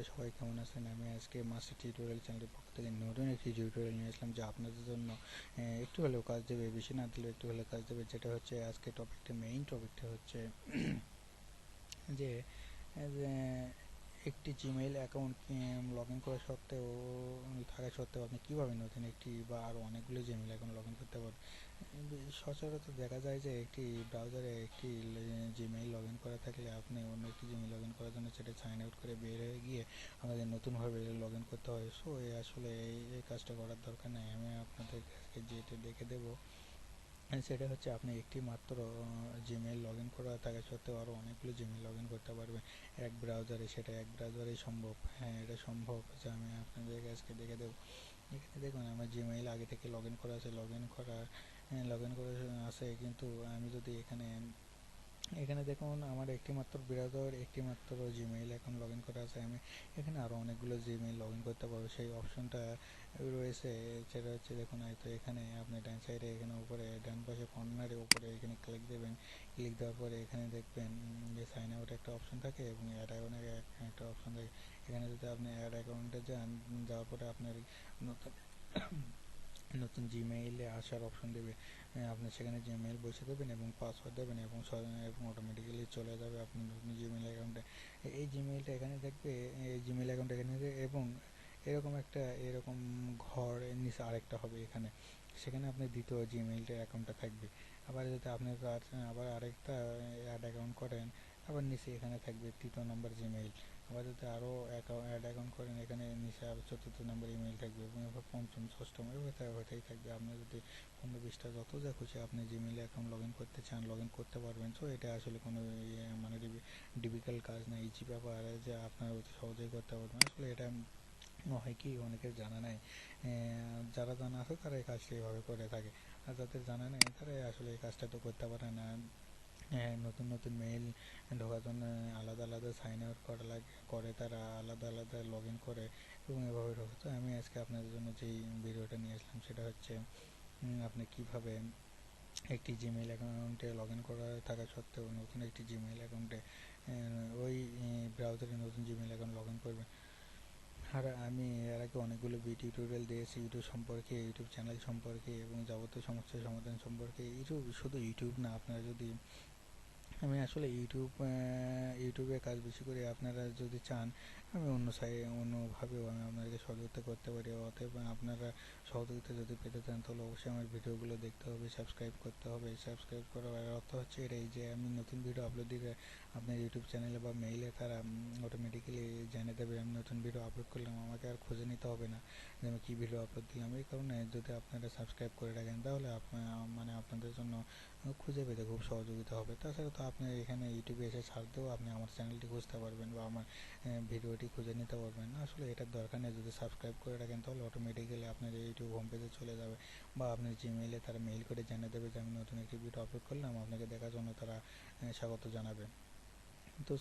সবাই কেমন আছেন? আমি আজকে মাস্টার টিউটোরিয়াল চ্যানেলের পক্ষ থেকে নতুন একটি টিউটোরিয়াল নিয়ে আসলাম, যা আপনাদের জন্য একটু হলেও কাজ দেবে, বেশি না দিলেও একটু হলেও কাজ দেবে। যেটা হচ্ছে আজকে মেইন টপিকটা হচ্ছে যে যে একটি জিমেইল অ্যাকাউন্ট লগ ইন করা সত্ত্বেও আপনি কীভাবে নতুন একটি বা আরও অনেকগুলো জিমেইল অ্যাকাউন্ট লগ ইন করতে পারবেন। সচরাচর দেখা যায় যে একটি ব্রাউজারে একটি জিমেইল লগ ইন করা থাকলে আপনি অন্য একটি জিমেইল লগ ইন করার জন্য সেটা সাইন আউট করে বের হয়ে গিয়ে আমাদের নতুনভাবে লগ ইন করতে হয়। সো আসলে এই কাজটা করার দরকার নেই। আমি আপনাদেরকে আজকে যেটা দেখে দেবো সেটা হচ্ছে আপনি একটি মাত্র জিমেইল লগ ইন করা থাকা সত্ত্বেও আরও অনেকগুলো জিমেইল লগ ইন করতে পারবেন এক ব্রাউজারে। সেটা এক ব্রাউজারেই সম্ভব। হ্যাঁ, এটা সম্ভব, যা আমি আপনাদেরকে আজকে দেখে দেবো। এখানে দেখুন আমার জিমেইল আগে থেকে লগ ইন করা আছে, লগ ইন করা আছে, কিন্তু আমি যদি এখানে দেখুন আমার একটিমাত্র ব্রাউজার, একটিমাত্র জিমেইল অ্যাকাউন্ট লগ ইন করা আছে। আমি এখানে আরও অনেকগুলো জিমেইল লগ ইন করতে পারবো, সেই অপশনটা রয়েছে। সেটা হচ্ছে দেখুন, তো এখানে আপনি ডান সাইডে এখানে উপরে ডান পাশে কর্নারে উপরে এখানে ক্লিক দেবেন। ক্লিক দেওয়ার পরে এখানে দেখবেন যে সাইন আউট একটা অপশন থাকে এবং অ্যাড অ্যাকাউন্টের একটা অপশন থাকে। এখানে যদি আপনি অ্যাড অ্যাকাউন্টে যান, যাওয়ার পরে আপনার নতুন নতুন জিমেইলে আসার অপশন দেবে। আপনি সেখানে জিমেইল বসে দেবেন এবং পাসওয়ার্ড দেবেন এবং অটোমেটিক্যালি চলে যাবে আপনার নতুন জিমেইল অ্যাকাউন্টে। এই জিমেইলটা এখানে থাকবে, এই জিমেইল অ্যাকাউন্ট এখানে এবং এরকম ঘর নিচে আরেকটা হবে এখানে, সেখানে আপনার দ্বিতীয় জিমেইলটার অ্যাকাউন্টটা থাকবে। আবার যদি আপনি আবার আরেকটা অ্যাড অ্যাকাউন্ট করেন, আবার নিচে এখানে থাকবে তৃতীয় নম্বর জিমেইল। আবার যদি আরও অ্যাড অ্যাকাউন্ট করেন, এখানে নিচে আরও চতুর্থ নম্বর ইমেইল থাকবে এবং এবার পঞ্চম, ষষ্ঠম ওইটাই থাকবে। আপনার যদি 15-20টা যত যা খুশি আপনি জিমেইল অ্যাকাউন্ট লগ ইন করতে চান লগ ইন করতে পারবেন। সো এটা আসলে কোনো মানে ডিফিকাল্ট কাজ না, ইজি ব্যাপার, যে আপনারা অতি সহজেই করতে পারবেন। আসলে এটা হয় কি, অনেকের জানা নাই। যারা জানা আছে তারা এই কাজটা এইভাবে করে থাকে, আর যাদের জানা নেই তারা আসলে এই কাজটা তো করতে পারে না। নতুন নতুন মেইল ঢোকার জন্য আলাদা আলাদা সাইন আউট করা লাগে, তারা আলাদা আলাদা লগ ইন করে এবং এভাবে ঢোকে। তো আমি আজকে আপনাদের জন্য যেই ভিডিওটা নিয়ে আসলাম সেটা হচ্ছে আপনি কীভাবে একটি জিমেইল অ্যাকাউন্টে লগ ইন করা থাকা সত্ত্বেও নতুন একটি জিমেইল অ্যাকাউন্টে ওই ব্রাউজারে নতুন জিমেইল অ্যাকাউন্ট লগ ইন করবেন। আর আমি এর আগে অনেকগুলো টিউটোরিয়াল দিয়েছি ইউটিউব সম্পর্কে, ইউটিউব চ্যানেল সম্পর্কে এবং যাবতীয় সমস্যার সমাধান সম্পর্কে। শুধু ইউটিউব না, আপনারা যদি আমি আসলে ইউটিউবে কাজ বেশি করি। আপনারা যদি চান আমি অন্যভাবেও আমি আপনাদেরকে সহযোগিতা করতে পারি। অতএব আপনারা সহযোগিতা যদি পেতে চান তাহলে অবশ্যই আমার ভিডিওগুলো দেখতে হবে, সাবস্ক্রাইব করতে হবে। সাবস্ক্রাইব করার অর্থ হচ্ছে এটাই যে আমি নতুন ভিডিও আপলোড দিলে আপনার ইউটিউব চ্যানেলে বা মেইলে তারা অটোমেটিক্যালি জেনে দেবে আমি নতুন ভিডিও আপলোড করলাম। আমাকে আর খুঁজে নিতে হবে না যে আমি কী ভিডিও আপলোড দিলাম। এই কারণে যদি আপনারা সাবস্ক্রাইব করে রাখেন তাহলে আপনাদের জন্য খুঁজে পেতে খুব সহযোগিতা হবে। তাছাড়া তো আপনি এখানে ইউটিউবে এসে ছাড় দিয়েও আপনি আমার চ্যানেলটি খুঁজতে পারবেন বা আমার ভিডিওটি খুঁজে নিতে পারবেন। আসলে এটার দরকার নেই, যদি সাবস্ক্রাইব করে রাখেন তাহলে অটোমেটিক্যালি আপনার ইউটিউব হোম পেজে চলে যাবে বা আপনার জিমেইলে তারা মেইল করে জানিয়ে দেবে যে আমি নতুন একটি ভিডিও আপলোড করলাম, আপনাকে দেখার জন্য তারা স্বাগত জানাবে। তো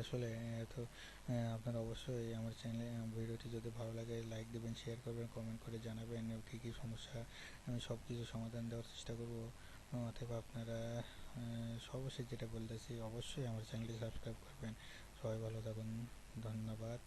আসলে তো আপনারা অবশ্যই আমার চ্যানেলে ভিডিওটি যদি ভালো লাগে লাইক দেবেন, শেয়ার করবেন, কমেন্ট করে জানাবেন কী কী সমস্যা, আমি সব কিছু সমাধান দেওয়ার চেষ্টা করব। অথবা আপনারা সর্বশেষ যেটা বলতেছি, অবশ্যই আমার চ্যানেলটি সাবস্ক্রাইব করবেন। সবাই ভালো থাকুন, ধন্যবাদ।